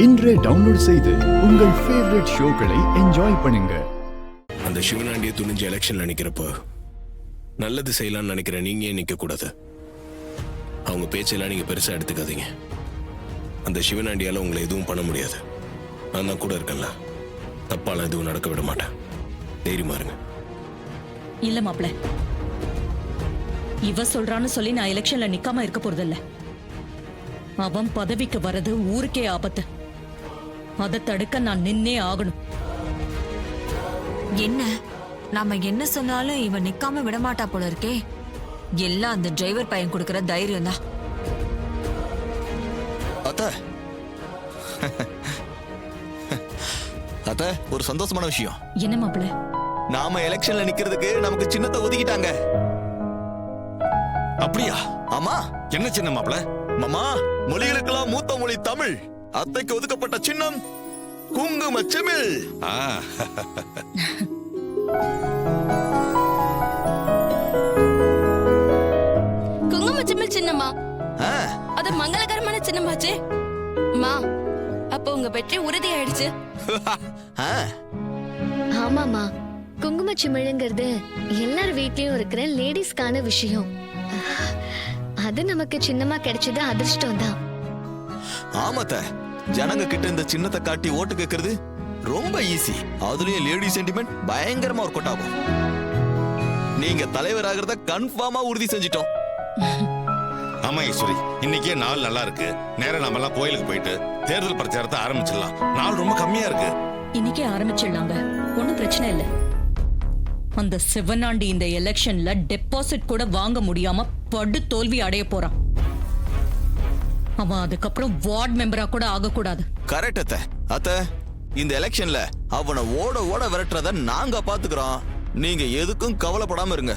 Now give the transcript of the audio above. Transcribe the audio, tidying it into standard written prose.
இன்றே டவுன்லோட் செய்து உங்கள் ஃபேவரட் ஷோக்களை என்ஜாய் பண்ணுங்க. அந்த சிவனாண்டியை துணிஞ்சு எலெக்ஷன்ல நிக்கிறப்போ நல்லது செய்யலாம்னு நினைக்கிற நீங்க நிக்க கூடாது. அவங்க பேச்செல்லாம் நீங்க பெருசா எடுத்துக்காதீங்க. அந்த சிவனாண்டியால உங்களை எதுவும் பண்ண முடியாது. நான் தான் கூட இருக்கேன்ல, தப்பாலாம் எதுவும் நடக்க விட மாட்டேன். தைரியமா இருங்க. இல்ல மாப்ள, இவ சொல்றான்னு சொல்லி நான் எலெக்ஷன்ல நிக்காம இருக்க போறதில்ல. அவன் பதவிக்கு வர்றது ஊருக்கே ஆபத்து. அதை தடுக்க நான் நின்னே ஆகணும். என்ன நாம என்ன சொன்னாலும் இவன் நிக்காம விடமாட்டா போல இருக்கே. எல்லாம் அந்த டிரைவர் பையன் கொடுக்கற தைரியம் தான். அத்த, ஒரு சந்தோஷமான விஷயம். என்ன மாப்ள? நாம எலெக்ஷன்ல நிக்கிறதுக்கு நமக்கு சின்னத்தை ஒதுக்கிட்டாங்க. அப்படியா? ஆமா. என்ன சின்ன மாப்ள? மாமா, மொழிகளுக்கெல்லாம் மூத்த மொழி தமிழ். அத்தைக்கு ஒதுக்கப்பட்ட சின்னம் குங்கும சிமிழ். குங்கும சிமிழ் சின்னமா? அது மங்களகரமான சின்னமாச்சே. மா, அப்போ உங்க வெற்றி உறுதி ஆயிடுச்சு. ஆமாமா, குங்கும சிமிழுங்கிறது எல்லார் வீட்லயும் இருக்கிற லேடிஸ்க்கான விஷயம். அது நமக்கு சின்னமா கிடைச்சது அதிர்ஷ்டம் தான். ஆமாத்த, ஜனங்க கிட்ட இந்த சின்னத்தை காட்டி ஓட்டு கேட்கறது ரொம்ப ஈஸி. அதுலயும் லேடி சென்டிமெண்ட் பயங்கரமா ஒர்க் அவுட் ஆகும். நீங்க தலைவர் ஆகிறத கன்ஃபார்மா உறுதி செஞ்சிட்டோம். ஆமா ஈஸ்வரி, இன்னைக்கே நாள் நல்லா இருக்கு. நேரம் நம்ம எல்லாம் கோயிலுக்கு போயிட்டு தேர்தல் பிரச்சாரத்தை ஆரம்பிச்சிடலாம். நாள் ரொம்ப கம்மியா இருக்கு. இன்னைக்கே ஆரம்பிச்சிடலாங்க, ஒன்னும் பிரச்சனை இல்ல. அந்த சிவனாண்டி இந்த எலெக்ஷன்ல டெபாசிட் கூட வாங்க முடியாம படு தோல்வி அடைய போறான். அவன் அதுக்கப்புறம் வார்டு மெம்பரா கூட ஆகக்கூடாது. கரெக்ட் அத்த. அத்த, இந்த எலெக்ஷன்ல அவனை ஓட ஓட விரட்டுறத நாங்க பாத்துக்கிறோம். நீங்க எதுக்கும் கவலைப்படாம இருங்க.